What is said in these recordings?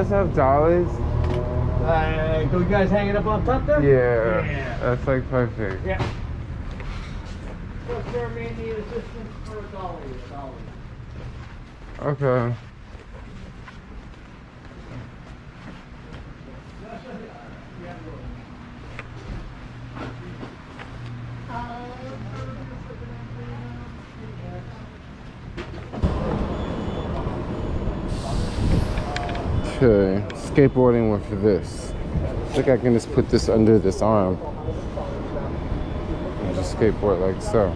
guys have dollies? Do you guys hang it up on top there? Yeah. That's like perfect. Yeah. Does Jermaine need assistance for a dolly? Okay. Okay, skateboarding with this. I think I can just put this under this arm and just skateboard like so.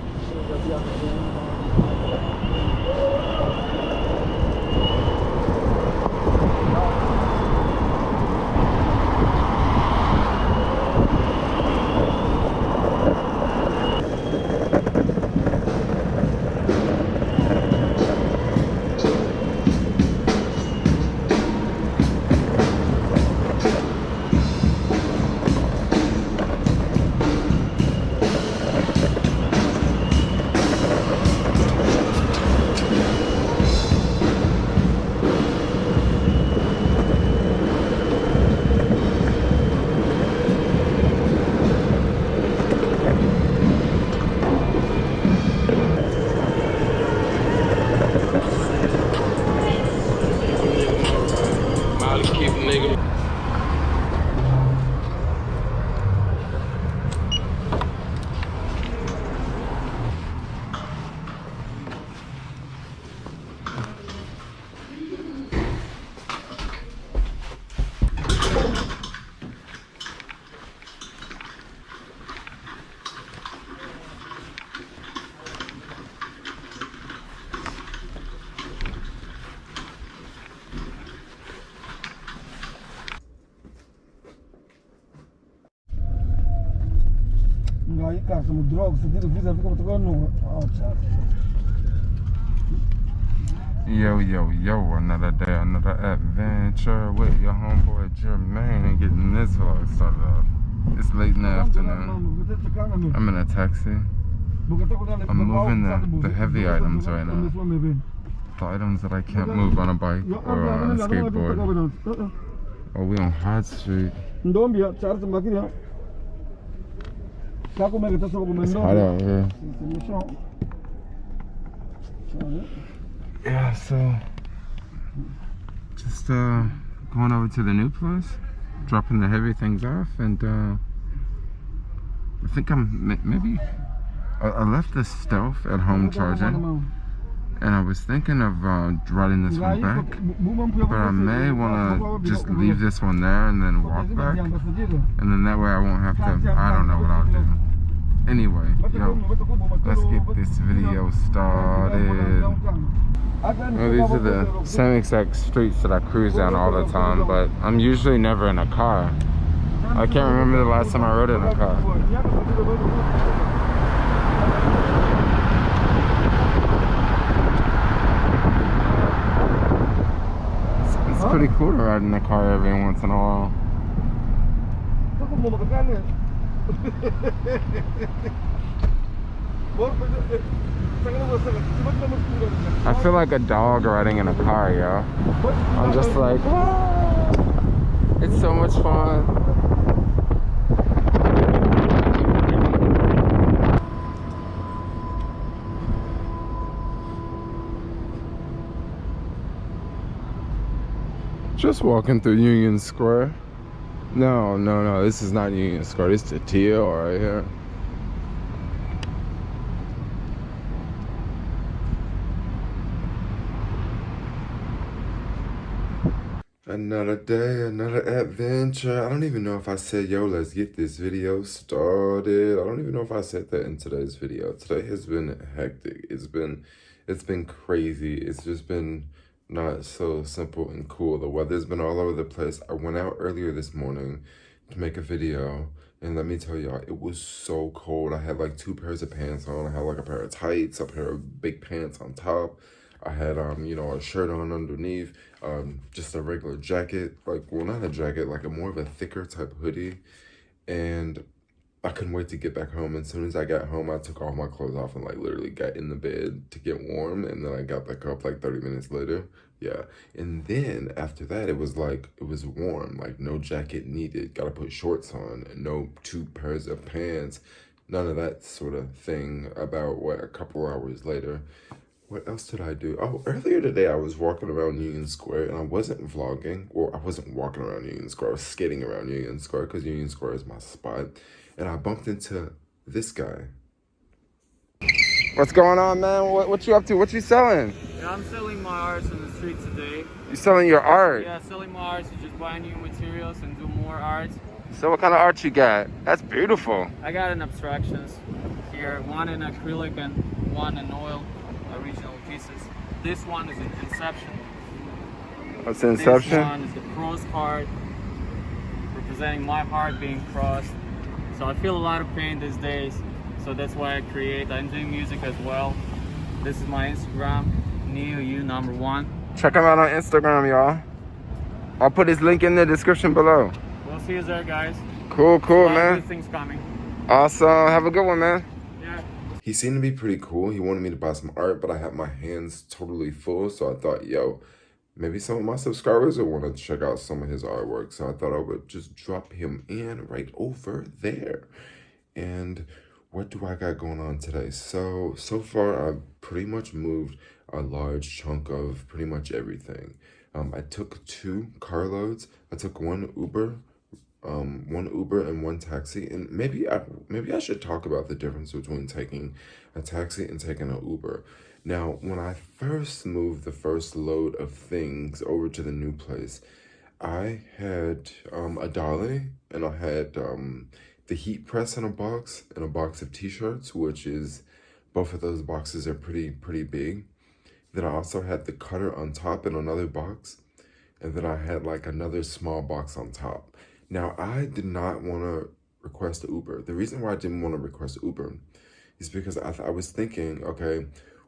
Aí, cara, somos drogas, você tira o vídeo, fica tocando. Yo, another day, another adventure with your homeboy Jermaine and getting this vlog started off. It's late in the afternoon. I'm in a taxi. I'm moving the heavy items right now. The items that I can't move on a bike or on a skateboard. Oh, we on Hard Street. It's hot out here. Yeah, so just going over to the new place, dropping the heavy things off, and I think maybe I left the Stealth at home charging, and I was thinking of riding this one back, but I may want to just leave this one there and then walk back, and then that way I won't have to, I don't know what I'll do. Anyway, yo, let's get this video started. Well, these are the same exact streets that I cruise down all the time, but I'm usually never in a car. I can't remember the last time I rode in a car. It's pretty cool to ride in a car every once in a while. I feel like a dog riding in a car, yo. I'm just like, ah, it's so much fun. Just walking through Union Square. No, this is not Union Square. This is the TL right here. Another day, another adventure. I don't even know if I said, yo, let's get this video started. I don't even know if I said that in today's video. Today has been hectic. It's been crazy. It's just been not so simple and cool. The weather's been all over the place. I went out earlier this morning to make a video, and let me tell y'all, it was so cold. I had like 2 pairs of pants on. I had like a pair of tights, a pair of big pants on top. I had you know, a shirt on underneath, just a regular jacket, like, well, not a jacket, like a more of a thicker type hoodie. And I couldn't wait to get back home. As soon as I got home, I took all my clothes off and like literally got in the bed to get warm, and then I got back up like 30 minutes later. Yeah. And then after that, it was warm, like no jacket needed. Gotta put shorts on and no 2 pairs of pants. None of that sort of thing. About a couple hours later. What else did I do? Oh, earlier today I was walking around Union Square and I wasn't vlogging. Well, I wasn't walking around Union Square. I was skating around Union Square because Union Square is my spot. And I bumped into this guy. What's going on, man? What you up to? What you selling? Yeah, I'm selling my arts on the street today. You selling your art? Yeah, selling my arts. You just buy new materials and do more art. So what kind of art you got? That's beautiful. I got an abstractions here, one in acrylic and one in oil, original pieces. This one is an Inception. What's Inception? This one is the cross card, representing my heart being crossed. So I feel a lot of pain these days, so that's why I create. I'm doing music as well. This is my Instagram, NeoU1. Check him out on Instagram, y'all. I'll put his link in the description below. We'll see you there, guys. Cool, A lot man. of good things coming. Awesome. Have a good one, man. Yeah. He seemed to be pretty cool. He wanted me to buy some art, but I had my hands totally full. So I thought, yo, maybe some of my subscribers will want to check out some of his artwork. So I thought I would just drop him in right over there. And what do I got going on today? So far, I've pretty much moved a large chunk of pretty much everything. I took 2 carloads. I took one Uber and one taxi. And maybe I should talk about the difference between taking a taxi and taking an Uber. Now, when I first moved the first load of things over to the new place, I had a dolly and I had the heat press in a box and a box of t-shirts, which is, both of those boxes are pretty big. Then I also had the cutter on top in another box. And then I had like another small box on top. Now, I did not want to request Uber. The reason why I didn't want to request Uber is because I was thinking, okay,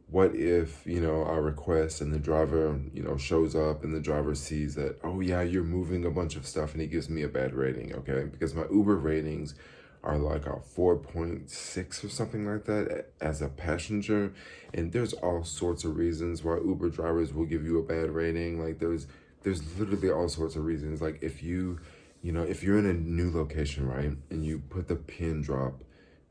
what if, I request and the driver, shows up and the driver sees that, oh yeah, you're moving a bunch of stuff and he gives me a bad rating, okay? Because my Uber ratings are like a 4.6 or something like that as a passenger. And there's all sorts of reasons why Uber drivers will give you a bad rating. Like there's literally all sorts of reasons. Like if you're in a new location, right? And you put the pin drop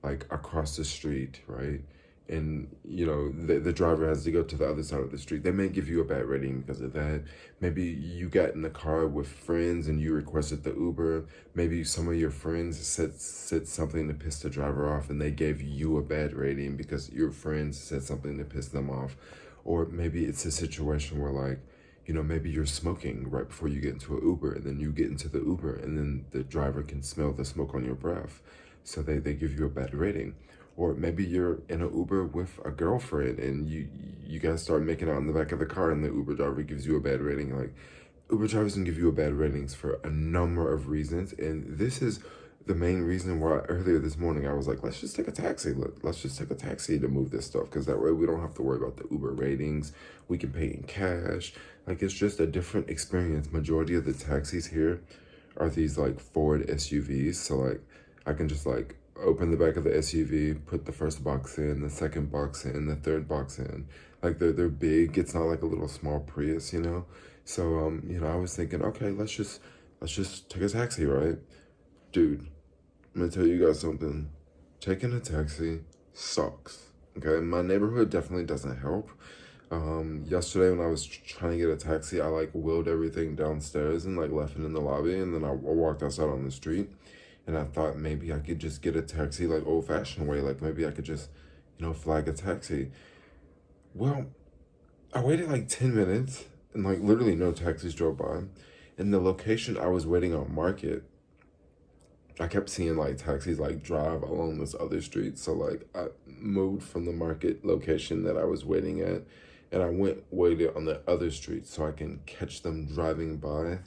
like across the street, right? And the driver has to go to the other side of the street. They may give you a bad rating because of that. Maybe you got in the car with friends and you requested the Uber. Maybe some of your friends said something to piss the driver off and they gave you a bad rating because your friends said something to piss them off. Or maybe it's a situation where like, maybe you're smoking right before you get into an Uber and then you get into the Uber and then the driver can smell the smoke on your breath. So they give you a bad rating. Or maybe you're in an Uber with a girlfriend and you guys start making out in the back of the car and the Uber driver gives you a bad rating. Like, Uber drivers can give you a bad ratings for a number of reasons. And this is the main reason why earlier this morning I was like, let's just take a taxi. Let's just take a taxi to move this stuff. Because that way we don't have to worry about the Uber ratings. We can pay in cash. Like, it's just a different experience. Majority of the taxis here are these like Ford SUVs. So like, I can just like open the back of the SUV, put the first box in, the second box in, the third box in. Like they're big. It's not like a little small Prius, So I was thinking, okay, let's just take a taxi, right? Dude, I'm gonna tell you guys something. Taking a taxi sucks. Okay, my neighborhood definitely doesn't help. Yesterday when I was trying to get a taxi, I like wheeled everything downstairs and like left it in the lobby, and then I walked outside on the street. And I thought maybe I could just get a taxi like old-fashioned way. Like maybe I could just, flag a taxi. Well, I waited like 10 minutes and like literally no taxis drove by. And the location I was waiting on Market, I kept seeing like taxis like drive along this other street. So like I moved from the Market location that I was waiting at and I waited on the other street so I can catch them driving by.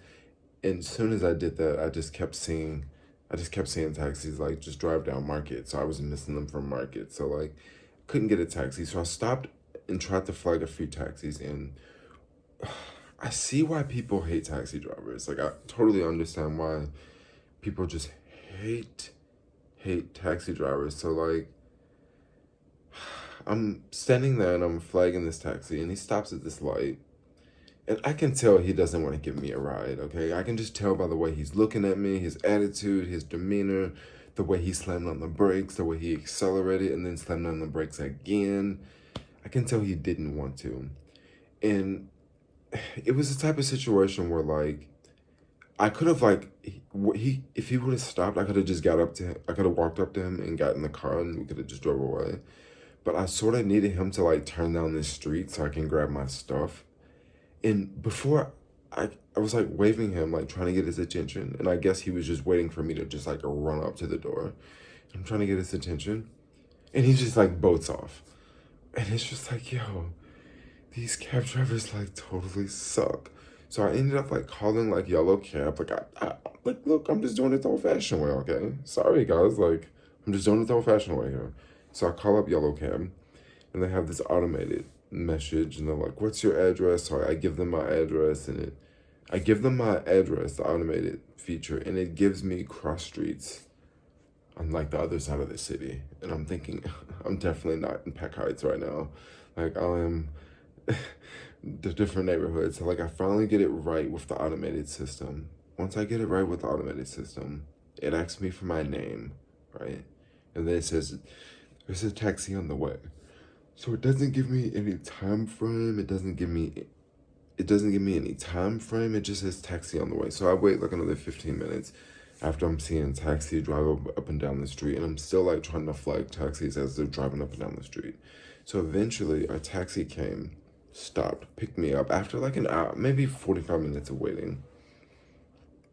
And as soon as I did that, I just kept seeing taxis like just drive down Market. So I was missing them from Market. So like couldn't get a taxi. So I stopped and tried to flag a few taxis, and I see why people hate taxi drivers. Like I totally understand why people just hate taxi drivers. So like I'm standing there and I'm flagging this taxi and he stops at this light And I can tell he doesn't want to give me a ride, okay? I can just tell by the way he's looking at me, his attitude, his demeanor, the way he slammed on the brakes, the way he accelerated and then slammed on the brakes again. I can tell he didn't want to. And it was the type of situation where, like, I could have, like, if he would have stopped, I could have just got up to him. I could have walked up to him and got in the car and we could have just drove away. But I sort of needed him to, like, turn down the street so I can grab my stuff. And before, I was, like, waving him, like, trying to get his attention. And I guess he was just waiting for me to just, like, run up to the door. I'm trying to get his attention. And he just, like, boats off. And it's just like, yo, these cab drivers, like, totally suck. So I ended up, like, calling, like, yellow cab. Like, look, I'm just doing it the old-fashioned way, okay? Sorry, guys. Like, I'm just doing it the old-fashioned way here. So I call up yellow cab, and they have this automated message, and they're like, what's your address? So I give them my address, and I give them my address, the automated feature, and it gives me cross streets on, like, the other side of the city. And I'm thinking, I'm definitely not in Peck Heights right now. Like, I am the different neighborhoods. So, like, I finally get it right with the automated system. Once I get it right with the automated system, it asks me for my name, right? And then it says, there's a taxi on the way. So it doesn't give me any time frame. It doesn't give me any time frame. It just says taxi on the way. So I wait like another 15 minutes after I'm seeing taxi drive up and down the street, and I'm still, like, trying to flag taxis as they're driving up and down the street. So eventually a taxi came, stopped, picked me up after like an hour, maybe 45 minutes of waiting.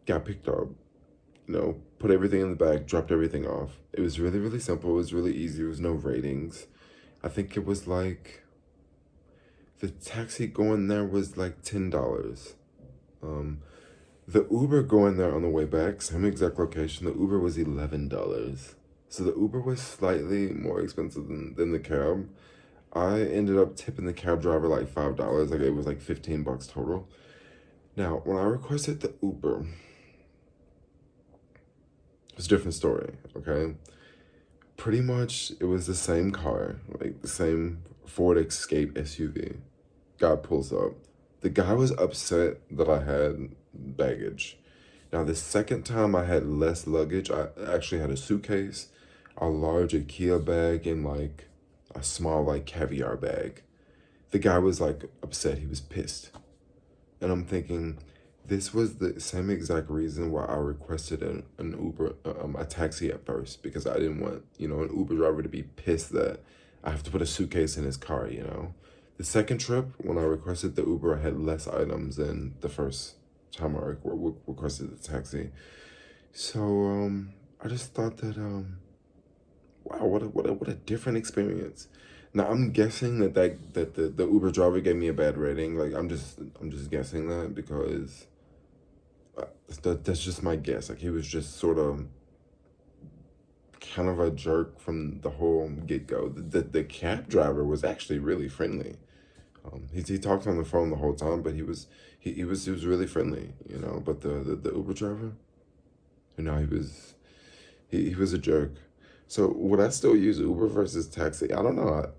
Got picked up, you know, put everything in the bag, dropped everything off. It was really, really simple. It was really easy. There was no ratings. I think it was like, the taxi going there was like $10. The Uber going there on the way back, same exact location, the Uber was $11. So the Uber was slightly more expensive than the cab. I ended up tipping the cab driver like $5. Like, it was like $15 total. Now, when I requested the Uber, it's a different story, okay? Pretty much, it was the same car, like the same Ford Escape SUV. Guy pulls up. The guy was upset that I had baggage. Now, the second time I had less luggage, I actually had a suitcase, a large IKEA bag, and like a small like caviar bag. The guy was like upset. He was pissed. And I'm thinking, this was the same exact reason why I requested an Uber, a taxi at first, because I didn't want, you know, an Uber driver to be pissed that I have to put a suitcase in his car, you know. The second trip, when I requested the Uber, I had less items than the first time I requested the taxi. So I just thought that wow, what a different experience. Now I'm guessing that the Uber driver gave me a bad rating. Like, I'm just guessing that, because that's just my guess. Like, he was just sort of kind of a jerk from the whole get-go. The cab driver was actually really friendly. He talked on the phone the whole time, but he was really friendly, you know. But the Uber driver, you know, he was a jerk. So would I still use Uber versus taxi? I don't know.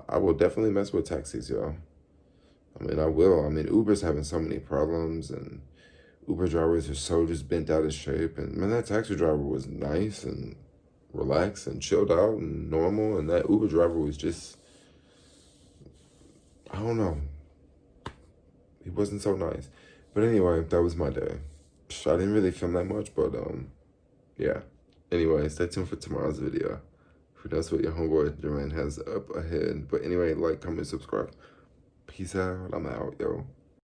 I will definitely mess with taxis, y'all. I mean, I will. I mean, Uber's having so many problems, and Uber drivers are so just bent out of shape. And man, that taxi driver was nice and relaxed and chilled out and normal, and that Uber driver was just, I don't know. He wasn't so nice. But anyway, that was my day. I didn't really film that much, but yeah. Anyway, stay tuned for tomorrow's video. Who knows what your homeboy Jermaine has up ahead. But anyway, like, comment, subscribe. Peace out. I'm out, yo.